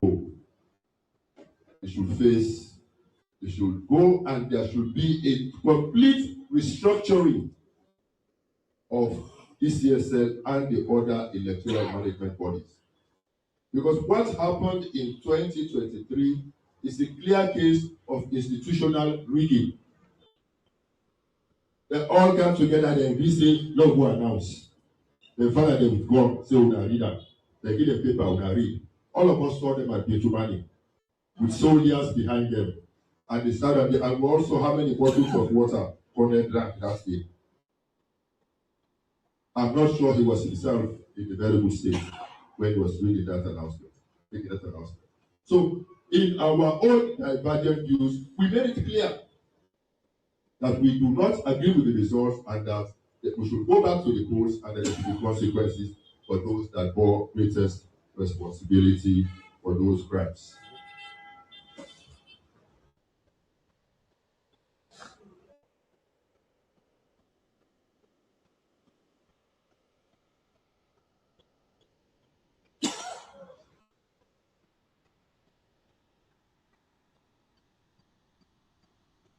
go. They should go, and there should be a complete restructuring of ECSL and the other electoral management bodies. Because what happened in 2023 is a clear case of institutional rigging. They all got together and we say, no, go announce. Then finally they would go, say, we read that. They give the paper, we read. All of us saw them at Betumani with soldiers behind them. And they started, and we also how many bottles of water Cornell drank that day. I'm not sure he was himself in a very good state when he was reading that announcement, making that announcement. So, in our own divergent views, we made it clear that we do not agree with the results and that we should go back to the polls and there should be consequences for those that bore greatest responsibility for those crimes.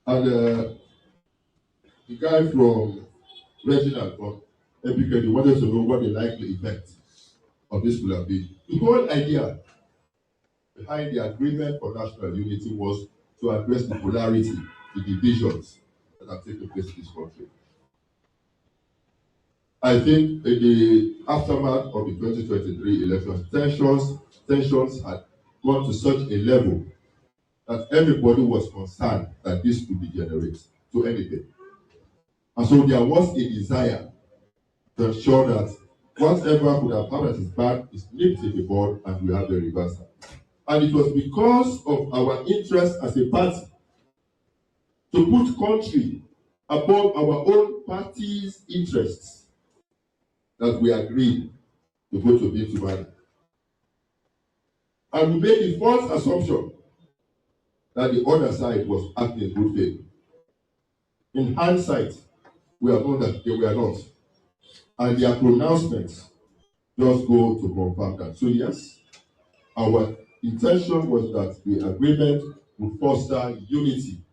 And the guy from Reginald from Apc wanted to know what the likely effect of this will have been. The whole idea behind the agreement for national unity was to address the polarity, the divisions that have taken place in this country. I think in the aftermath of the 2023 elections, tensions had gone to such a level that everybody was concerned that this could degenerate to anything. And so there was a desire to ensure that whatever could have happened is bad is nipped in the bud and we have the reversal. And it was because of our interest as a party to put country above our own party's interests that we agreed to go to Betumani. And we made the false assumption that the other side was acting in good faith. In hindsight, we have known that they were not. And their pronouncements just go to confirm that. So yes, our intention was that the agreement would foster unity.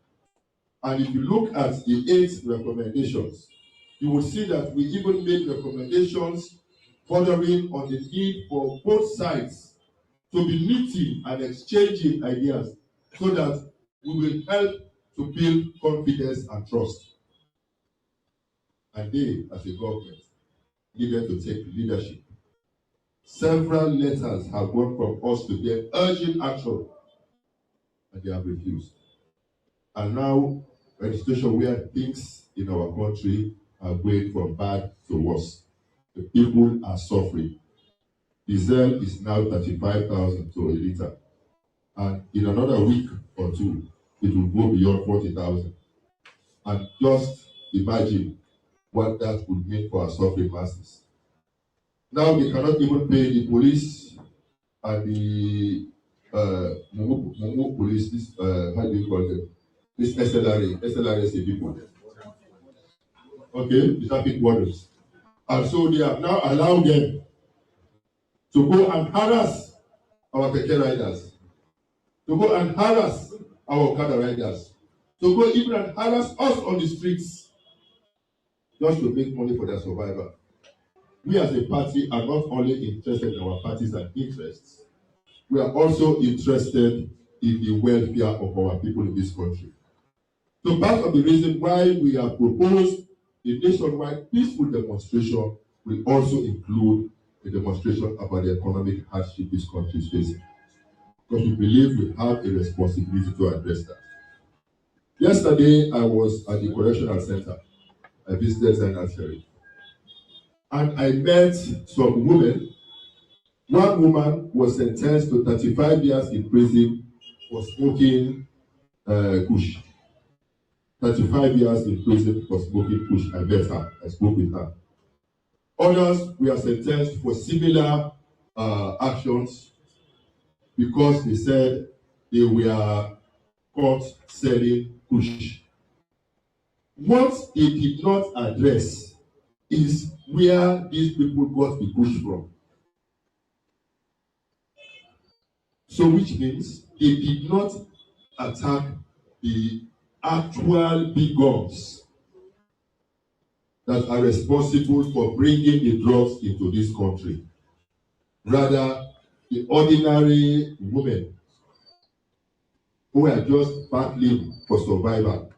And if you look at the 8 recommendations, you will see that we even made recommendations bordering on the need for both sides to be meeting and exchanging ideas so that we will help to build confidence and trust. And they, as a government, needed to take leadership. Several letters have gone from us to them urging action, and they have refused. And now we're in a situation where things in our country are going from bad to worse. The people are suffering. Diesel is now 35,000 to a liter. And in another week or two, it will go beyond 40,000. And just imagine what that would mean for our suffering masses. Now we cannot even pay the police and the Mumu police, this, how do you call them? This SLRA people. Okay, the traffic wardens. And so they have now allowed them to go and harass our keke riders, to go and harass our Okada riders, to go even and harass us on the streets, just to make money for their survival. We as a party are not only interested in our parties and interests, we are also interested in the welfare of our people in this country. So part of the reason why we have proposed a nationwide peaceful demonstration will also include a demonstration about the economic hardship this country is facing. Because we believe we have a responsibility to address that. Yesterday, I was at the correctional center. I visited Zainab Sherry. And I met some women. One woman was sentenced to 35 years in prison for smoking kush. 35 years in prison for smoking kush. I met her. I spoke with her. Others were sentenced for similar actions because they said they were caught selling kush. What they did not address is where these people got the kush from. So which means they did not attack the actual big guns that are responsible for bringing the drugs into this country. Rather, the ordinary women who are just battling for survival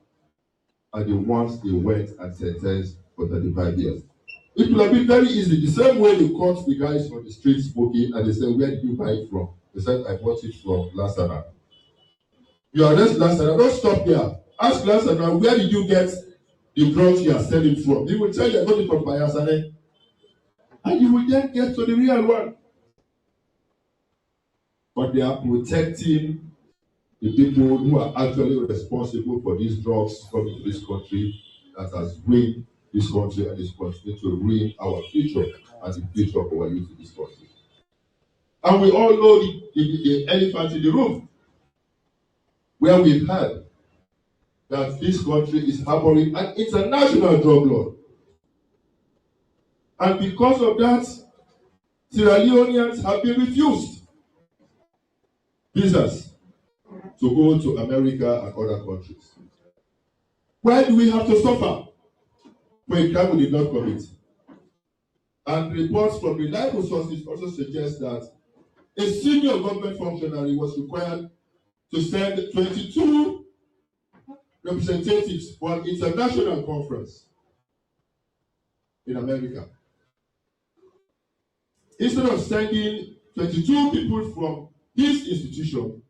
are the ones they went and sentenced for 35 years. It would have been very easy. The same way they caught the guys on the street smoking and they said, "Where did you buy it from?" They said, "I bought it from Lasana." You arrest Lasana, don't stop there. Ask Lasana, "Where did you get the drugs you are selling from?" He will tell you, "I got it from Bayasane." And you will then get to the real one. But they are protecting the people who are actually responsible for these drugs coming to this country that has ruined this country and is continuing to ruin our future and the future of our youth in this country. And we all know the elephant in the room, where we've heard that this country is harboring an international drug lord. And because of that, Sierra Leoneans have been refused visas to go to America and other countries. Why do we have to suffer for a crime we did not commit? And reports from reliable sources also suggest that a senior government functionary was required to send 22 representatives for an international conference in America. Instead of sending 22 people from his institution,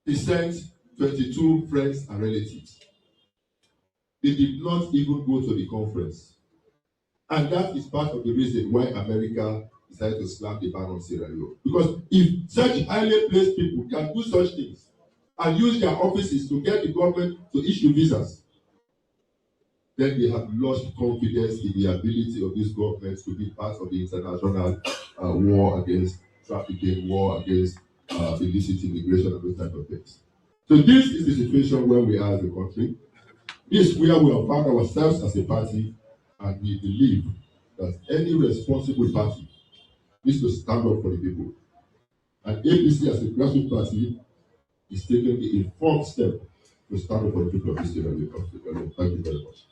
he sent 22 friends and relatives. They did not even go to the conference. And that is part of the reason why America decided to slap the ban on Sierra Leone. Because if such highly placed people can do such things and use their offices to get the government to issue visas, then they have lost confidence in the ability of these governments to be part of the international war against trafficking, war against illicit immigration, and those types of things. So this is the situation where we are as a country. This is where we have found ourselves as a party, and we believe that any responsible party needs to stand up for the people. And APC as a grassroots party is taking the informed step to stand up for the people of this area. Thank you very much.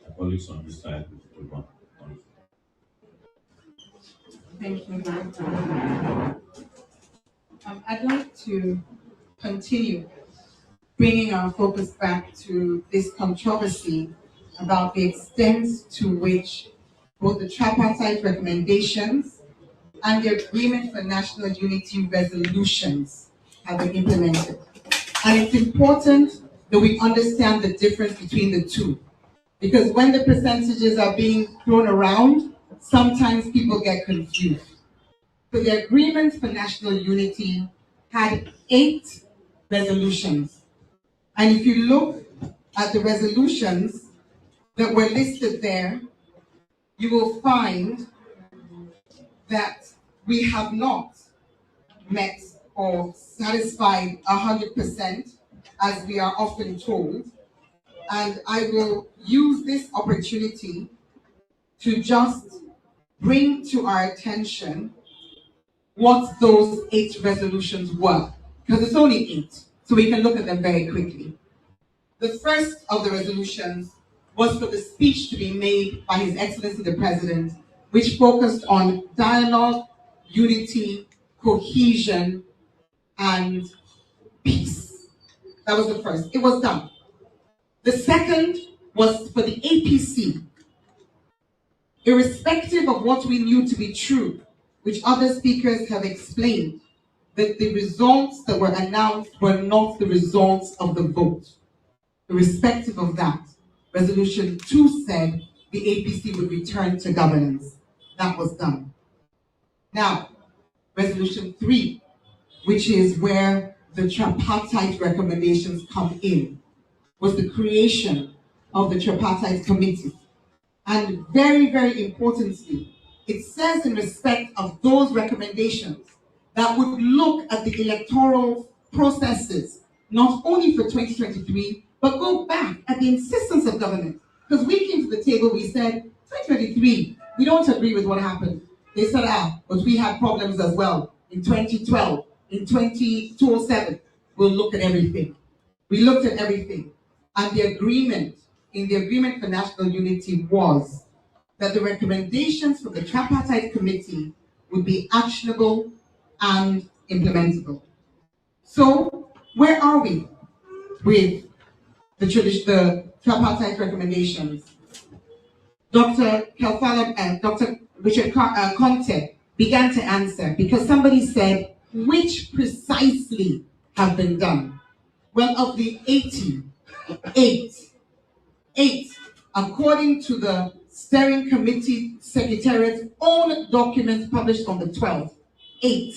My colleagues on this side will want. Thank you, Matt. I'd like to continue bringing our focus back to this controversy about the extent to which both the tripartite recommendations and the Agreement for National Unity resolutions have been implemented. And it's important that we understand the difference between the two, because when the percentages are being thrown around, sometimes people get confused. So the Agreement for National Unity had 8 resolutions. And if you look at the resolutions that were listed there, you will find that we have not met or satisfied 100%, as we are often told. And I will use this opportunity to just bring to our attention what those 8 resolutions were, because it's only 8, so we can look at them very quickly. The first of the resolutions was for the speech to be made by His Excellency the President, which focused on dialogue, unity, cohesion, and peace. That was the first. It was done. The second was for the APC. Irrespective of what we knew to be true, which other speakers have explained, that the results that were announced were not the results of the vote. Irrespective of that, Resolution 2 said the APC would return to governance. That was done. Now, Resolution 3, which is where the tripartite recommendations come in, was the creation of the tripartite committee. And very, very importantly, it says in respect of those recommendations that would look at the electoral processes, not only for 2023, but go back at the insistence of government. Because we came to the table, we said, 2023, we don't agree with what happened. They said, but we had problems as well in 2012, in 2007. We'll look at everything. We looked at everything. And the agreement, in the Agreement for National Unity was that the recommendations from the Tripartite Committee would be actionable and implementable. So, where are we with the tripartite recommendations? Dr. Dr. Richard Conte began to answer because somebody said, which precisely have been done? Well, of the 88, according to the Steering Committee Secretariat's own documents published on the 12th, 8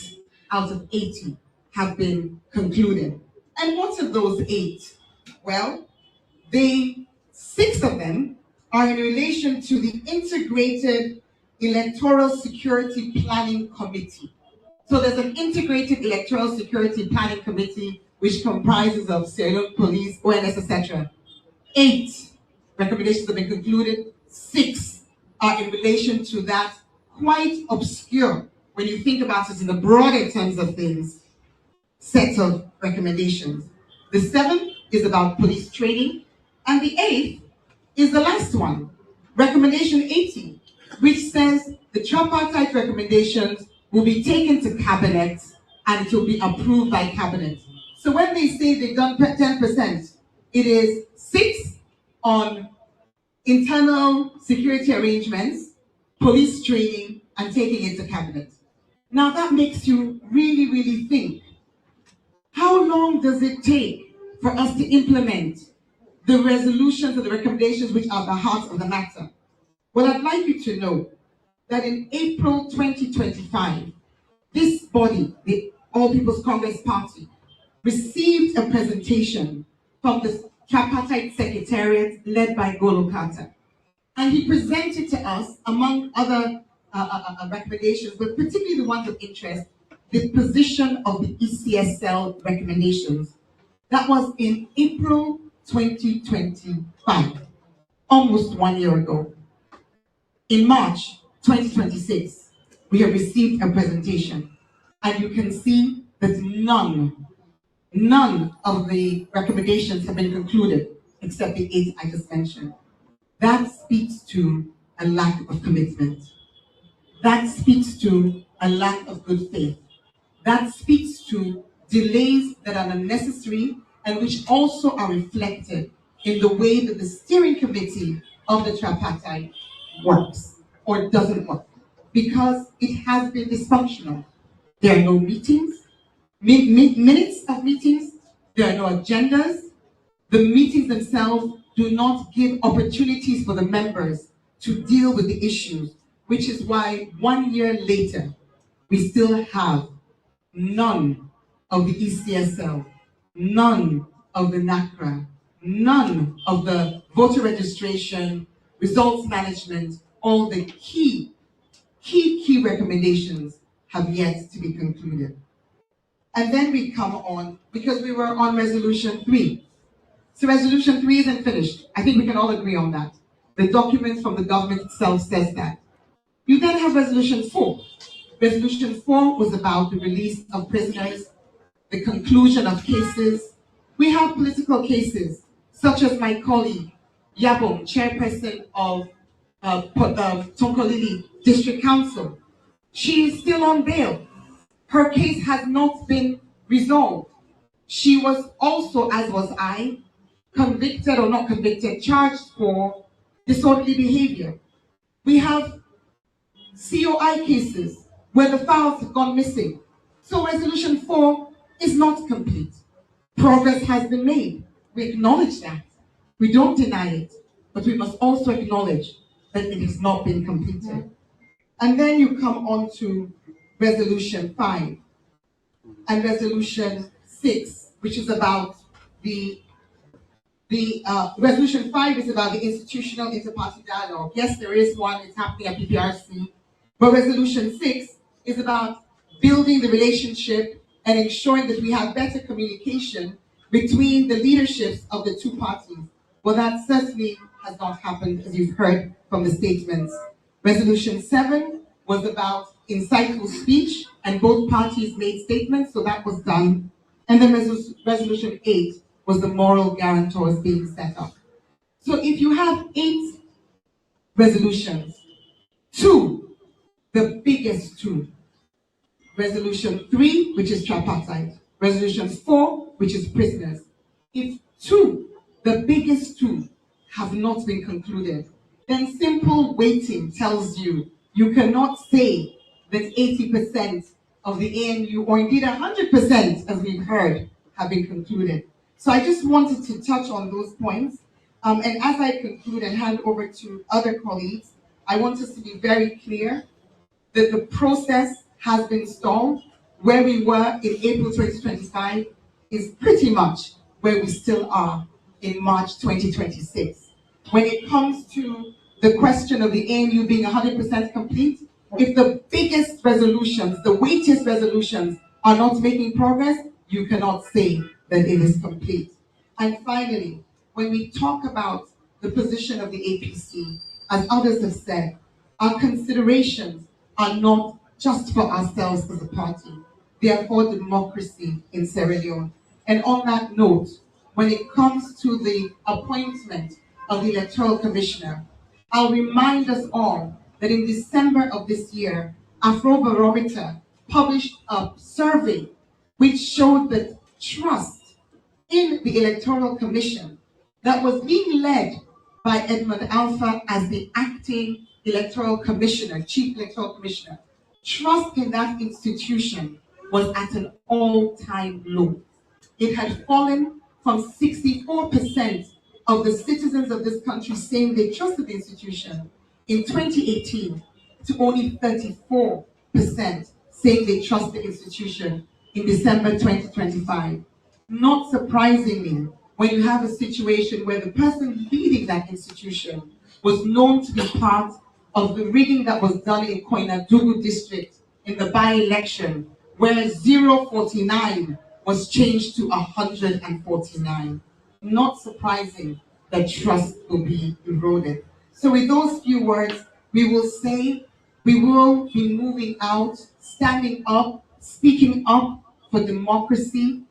out of 80 have been concluded. And what are those 8? Well, 6 of them are in relation to the Integrated Electoral Security Planning Committee. So there's an Integrated Electoral Security Planning Committee which comprises of Sierra Leone Police, ONS, etc. 8 recommendations have been concluded. 6 are in relation to that quite obscure, when you think about it in the broader terms of things, set of recommendations. The 7th is about police training, and the 8th is the last one, recommendation 80, which says the tripartite recommendations will be taken to cabinet and it will be approved by cabinet. So when they say they've done 10%, it is 6 on internal security arrangements, police training, and taking it to cabinet. Now that makes you really, really think. How long does it take for us to implement the resolutions or the recommendations which are the heart of the matter? Well, I'd like you to know that in April 2025, this body, the All People's Congress Party, received a presentation from the Tripartite Secretariat led by Golo Carter. And he presented to us, among other recommendations, but particularly the ones of interest, the position of the ECSL recommendations. That was in April 2025, almost 1 year ago. In March 2026, we have received a presentation, and you can see that none of the recommendations have been concluded, except the 8 I just mentioned. That speaks to a lack of commitment. That speaks to a lack of good faith. That speaks to delays that are unnecessary and which also are reflected in the way that the steering committee of the tripartite works or doesn't work, because it has been dysfunctional. There are no meetings, minutes of meetings, there are no agendas. The meetings themselves do not give opportunities for the members to deal with the issues, which is why 1 year later, we still have none of the ECSL, none of the NACRA, none of the voter registration, results management, all the key recommendations have yet to be concluded. And then we come on, because we were on resolution 3. So resolution 3 isn't finished. I think we can all agree on that. The document from the government itself says that. You then have resolution 4. Resolution 4 was about the release of prisoners, the conclusion of cases. We have political cases, such as my colleague, Yabong, chairperson of Tonkolili District Council. She is still on bail. Her case has not been resolved. She was also, as was I, convicted or not convicted, charged for disorderly behavior. We have COI cases where the files have gone missing. So resolution 4 is not complete. Progress has been made. We acknowledge that. We don't deny it, but we must also acknowledge that it has not been completed. And then you come on to resolution 5 and resolution 6, which is about the resolution 5 is about the institutional inter-party dialogue. Yes, there is one, it's happening at PPRC, but resolution 6 is about building the relationship and ensuring that we have better communication between the leaderships of the two parties. Well, that certainly has not happened, as you've heard from the statements Resolution 7 was about insightful speech, and both parties made statements, so that was done. And then Resolution 8 was the moral guarantors being set up. So if you have 8 resolutions, 2, the biggest 2, Resolution 3, which is tripartite, Resolution 4, which is prisoners. If 2, the biggest 2, have not been concluded, then simple weighting tells you you cannot say that 80% of the ANU, or indeed 100%, as we've heard, have been concluded. So I just wanted to touch on those points. And as I conclude and hand over to other colleagues, I want us to be very clear that the process has been stalled. Where we were in April 2025 is pretty much where we still are in March 2026. When it comes to the question of the ANU being 100% complete, if the biggest resolutions, the weightiest resolutions are not making progress, you cannot say that it is complete. And finally, when we talk about the position of the APC, as others have said, our considerations are not just for ourselves as a party. They are for democracy in Sierra Leone. And on that note, when it comes to the appointment of the Electoral Commissioner, I'll remind us all that in December of this year, Afrobarometer published a survey which showed that trust in the Electoral Commission that was being led by Edmund Alpha as the acting Electoral Commissioner, Chief Electoral Commissioner, trust in that institution was at an all-time low. It had fallen from 64% of the citizens of this country saying they trusted the institution in 2018 to only 34% saying they trust the institution in December 2025. Not surprisingly, when you have a situation where the person leading that institution was known to be part of the rigging that was done in Koinadugu district in the by-election, where 049 was changed to 149. Not surprising that trust will be eroded. So with those few words, we will say we will be moving out, standing up, speaking up for democracy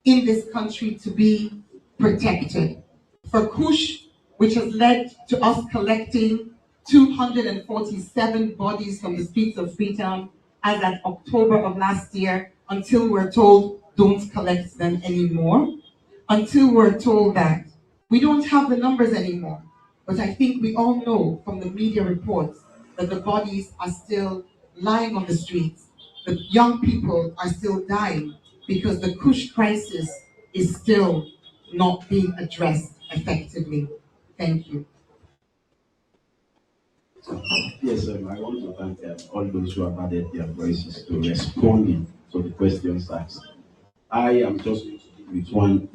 in this country to be protected. For Kush, which has led to us collecting 247 bodies from the streets of Freetown as at October of last year, until we're told don't collect them anymore, until we're told that we don't have the numbers anymore. But I think we all know from the media reports that the bodies are still lying on the streets, that young people are still dying because the Kush crisis is still not being addressed effectively. Thank you. Yes, I want to thank all those who have added their voices to responding to the questions asked. I am just going to deal with one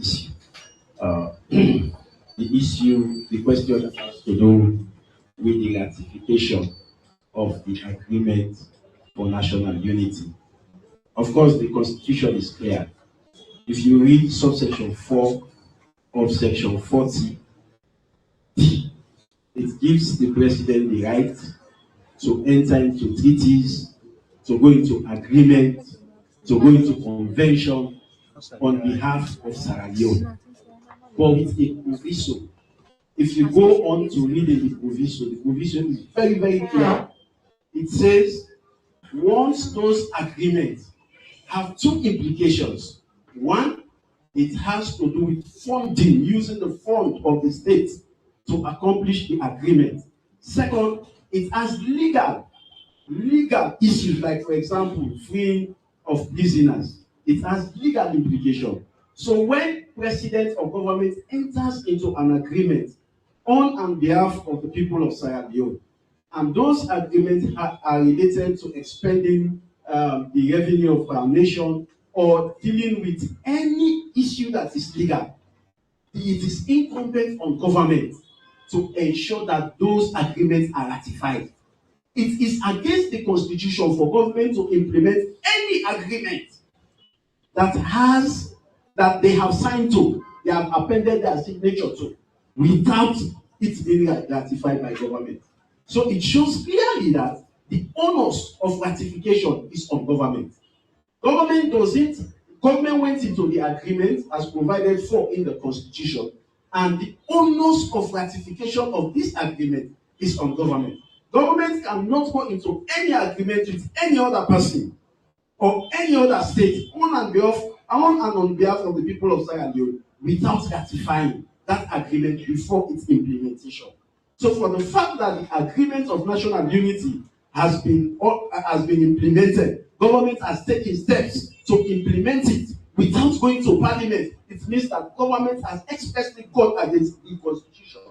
issue. The question has to do with the ratification of the agreement for national unity. Of course, the Constitution is clear. If you read subsection 4 of section 40, it gives the president the right to enter into treaties, to go into agreement, to go into convention on behalf of Sierra Leone. But with a proviso, if you go on to read the provision is very, very clear. It says, once those agreements have 2 implications. One, it has to do with funding, using the fund of the state to accomplish the agreement. Second, it has legal issues, like, for example, freeing of prisoners. It has legal implication. So when president or government enters into an agreement on and behalf of the people of Sierra Leone, and those agreements are related to expending the revenue of our nation or dealing with any issue that is legal, it is incumbent on government to ensure that those agreements are ratified. It is against the Constitution for government to implement any agreement that they have signed to, they have appended their signature to, without it being ratified by government. So it shows clearly that the onus of ratification is on government. Government went into the agreement as provided for in the Constitution, and the onus of ratification of this agreement is on government. Government cannot go into any agreement with any other person or any other state on and on behalf of the people of Sierra Leone without ratifying that agreement before its implementation. So for the fact that the agreement of national unity has been implemented, government has taken steps to implement it without going to parliament, it means that government has expressly gone against the constitution.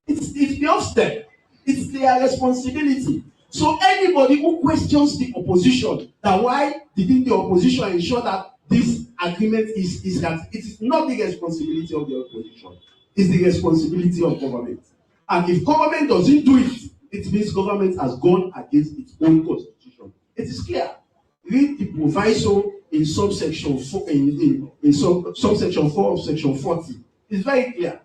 It's their step. It's their responsibility. So anybody who questions the opposition, that why didn't the opposition ensure that this agreement is that it is not the responsibility of the opposition, it's the responsibility of government. And if government doesn't do it, it means government has gone against its own constitution. It is clear. Read the proviso in subsection 4 subsection 4 of section 40. It's very clear.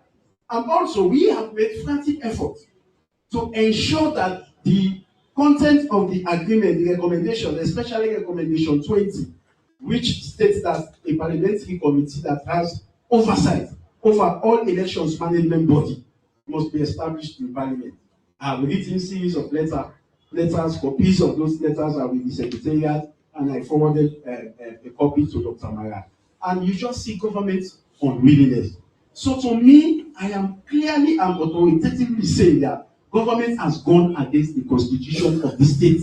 And also we have made frantic efforts to ensure that the content of the agreement, the recommendation, especially recommendation 20, which states that a parliamentary committee that has oversight over all elections management body must be established in parliament. I have written series of letters, copies of those letters are with the secretariat, and I forwarded a copy to Dr. Mara. And you just see government unwillingness. So to me, I am clearly and authoritatively saying that government has gone against the constitution of the state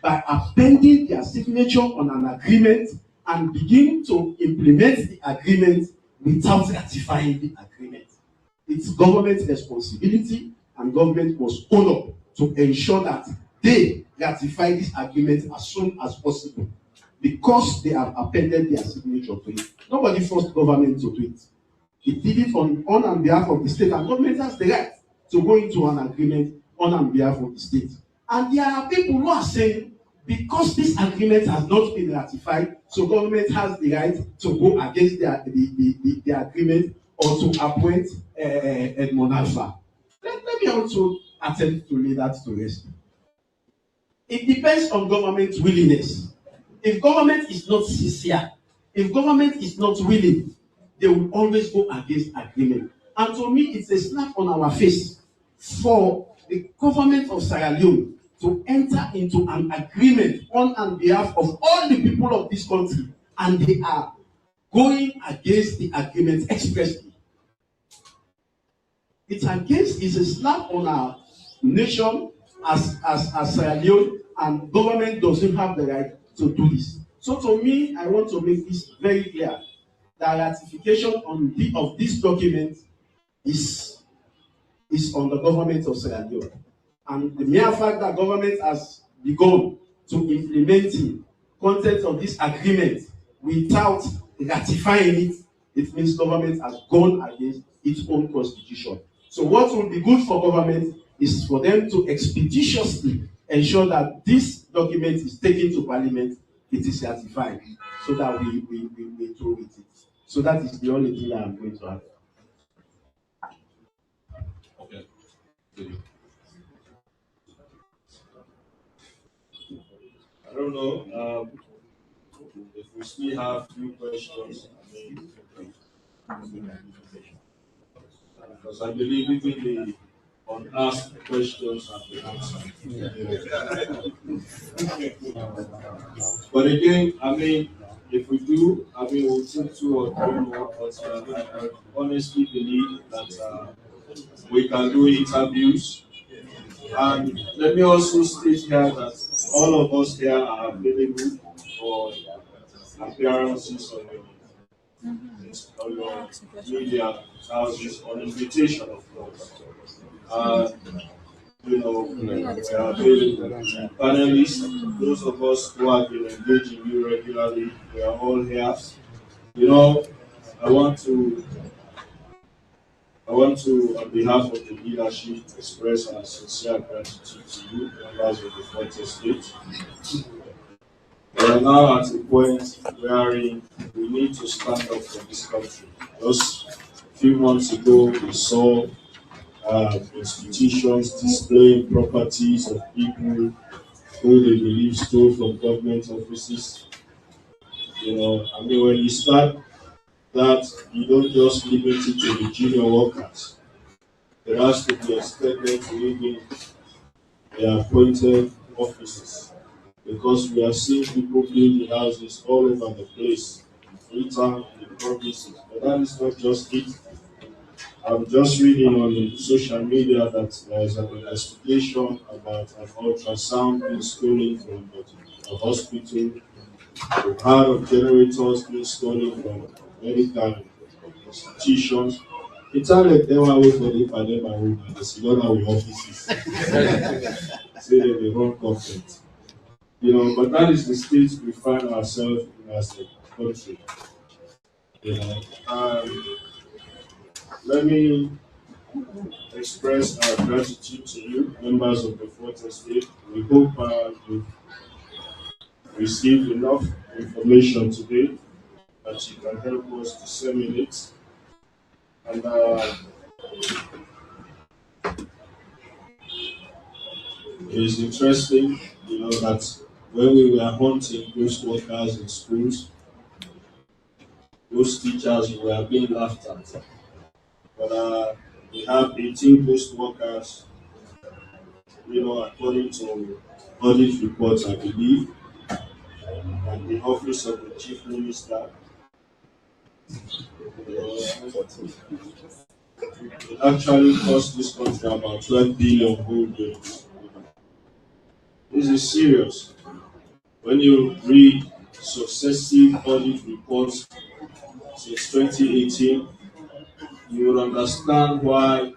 by appending their signature on an agreement and begin to implement the agreement without ratifying the agreement. It's government's responsibility, and government must own up to ensure that they ratify this agreement as soon as possible, because they have appended their signature to it. Nobody forced government to do it. It did it on behalf of the state, and government has the right to go into an agreement on behalf of the state. And there are people who are saying, because this agreement has not been ratified, so government has the right to go against the agreement or to appoint Edmond Alpha. Let me also attempt to lay that to rest. It depends on government's willingness. If government is not sincere, if government is not willing, they will always go against agreement. And to me, it's a slap on our face for the government of Sierra Leone to enter into an agreement on behalf of all the people of this country, and they are going against the agreement expressly. It's a slap on our nation as Sierra Leone, and government doesn't have the right to do this. So to me, I want to make this very clear that ratification of this document is on the government of Sierra Leone. And the mere fact that government has begun to implementing content of this agreement without ratifying it, it means government has gone against its own constitution. So what will be good for government is for them to expeditiously ensure that this document is taken to parliament, it is ratified, so that we through with it. So that is the only thing I am going to add. Okay. I don't know if we still have few questions. Because I believe even the unasked questions have been answered. But again, if we do, we'll take 2 or 3 more. But I honestly believe that we can do interviews. And let me also state here that all of us here are available for appearances on your media houses on invitation, of course. We are available. Panelists, those of us who have been engaging you regularly, we are all here. I want to, on behalf of the leadership, express our sincere gratitude to you, members of the Fourth Estate. We are now at a point where we need to stand up for this country. Just a few months ago, we saw institutions displaying properties of people who they believe stole from government offices. I mean, when you start that, you don't just limit it to the junior workers. It has to be extended to even the appointed offices, because we are seeing people building houses all over the place, in town, in the provinces. But that is not just it. I'm just reading on the social media that there is an investigation about an ultrasound being stolen from a hospital. We've heard of generators being stolen from medical institutions. It's all like they were away for the pandemic and the Sidona with offices. Say that they run government. But that is the state we find ourselves in as a country. Let me express our gratitude to you, members of the Fourth Estate. We hope you've received enough information today that you can help us disseminate. And it is interesting, that when we were hunting those workers in schools, those teachers were being laughed at. But we have 18 ghost workers, according to audit reports, I believe, and the office of the chief minister. It actually cost this country about 12 billion gold bills. This is serious. When you read successive audit reports since 2018, you will understand why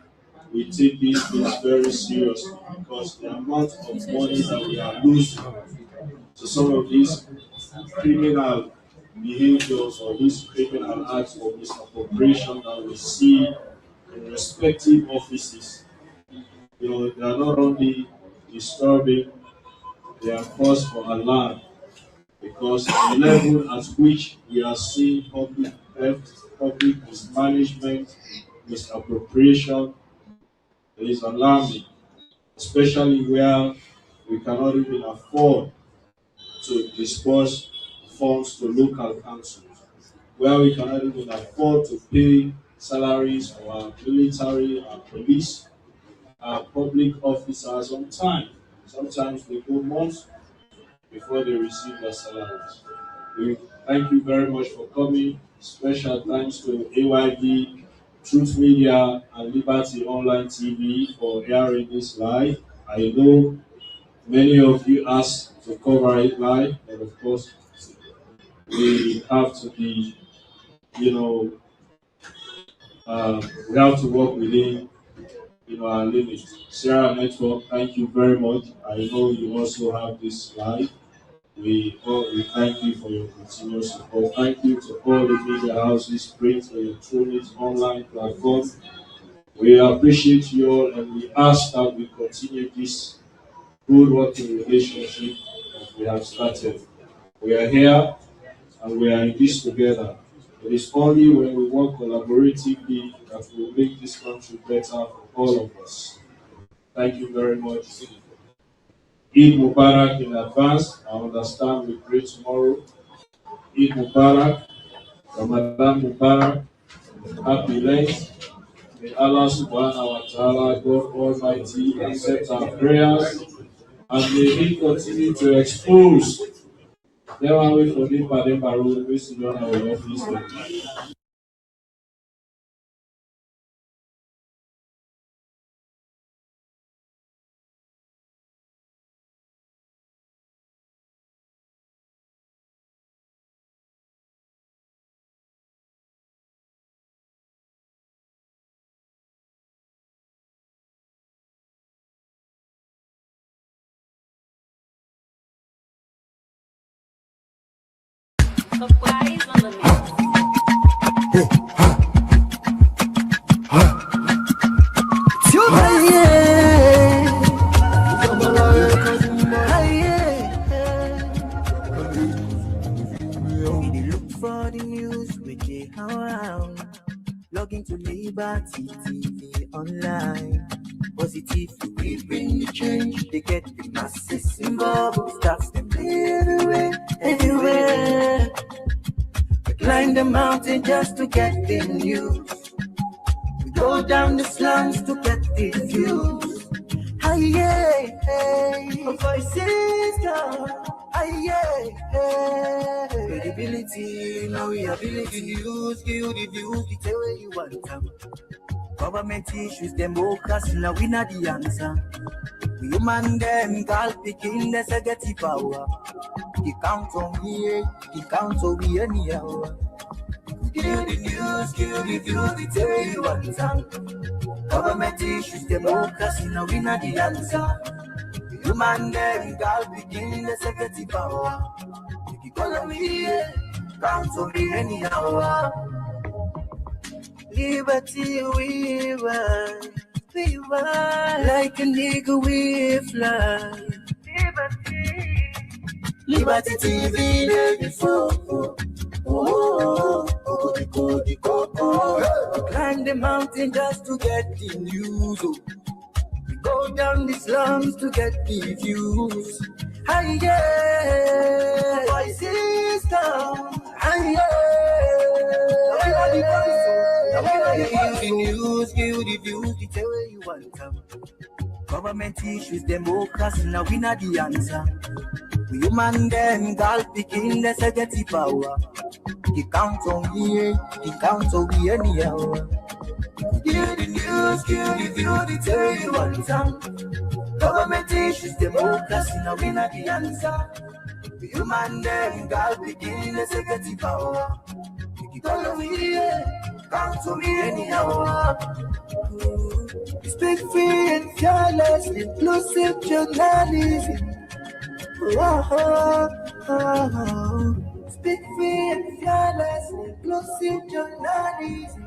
we take these things very seriously, because the amount of money that we are losing to some of these criminal behaviors or these criminal acts of misappropriation that we see in respective offices. They are not only disturbing, they are cause for alarm, because the level at which we are seeing public theft, public mismanagement, misappropriation is alarming, especially where we cannot even afford to disperse funds to local councils, where we cannot even afford to pay salaries for our military, our police, our public officers on time. Sometimes they go months before they receive their salaries. We thank you very much for coming. Special thanks to AYD, Truth Media, and Liberty Online TV for airing this live. I know many of you asked to cover it live, but of course, we have to be, we have to work within, our limits. Sarah Network, thank you very much. I know you also have this live. We thank you for your continuous support. Thank you to all the media houses, print for your Truth online platform. We appreciate you all, and we ask that we continue this good working relationship that we have started. We are here and we are in this together. It is only when we work collaboratively that we will make this country better for all of us. Thank you very much. Eid Mubarak in advance. I understand we pray tomorrow. Eid Mubarak, Ramadan Mubarak, Happy Lent. May Allah subhanahu wa ta'ala, God Almighty, accept our prayers, and may He continue to expose them away from the Pademba Road, which is on our office. Log into Liberty TV online. Positive, we bring the change. They get the masses involved. That's the way everywhere. We climb the mountain just to get the news. We go down the slums to get the views. Aye, yeah, hey. Voices come. Aye, yeah, hey. Credibility, now we ability. News, give you the views, the tell where you want them. Government issues, democracy, now we not the answer. We human them, call picking, let's get the power. The count on me, the count on me anyhow. Give you the news, give you the views, the tell where you want them. Government issues, democracy, now we not the answer. We human them, call picking, let's get the power. The count on me, count on me anyhow. Liberty we ride, like a nigga we fly. Liberty TV there before. We climb the mountain just to get the news. We go down the slums to get the views. Hi yeah, voices down. Hi yeah, give you the news, give you the views, the tell where you want them. Government issues, democracy, now we not the answer. We human them, girl picking, let's get the power. The count on me, the count on me anyhow. Give you the news, give you the views, the tell where you want them. Government issues, democracy, now we not the answer. We human them, girl picking, let's get the power. The count on me, count to me anyhow. Speak free and fearless, inclusive journalism. Speak free and fearless, inclusive journalism.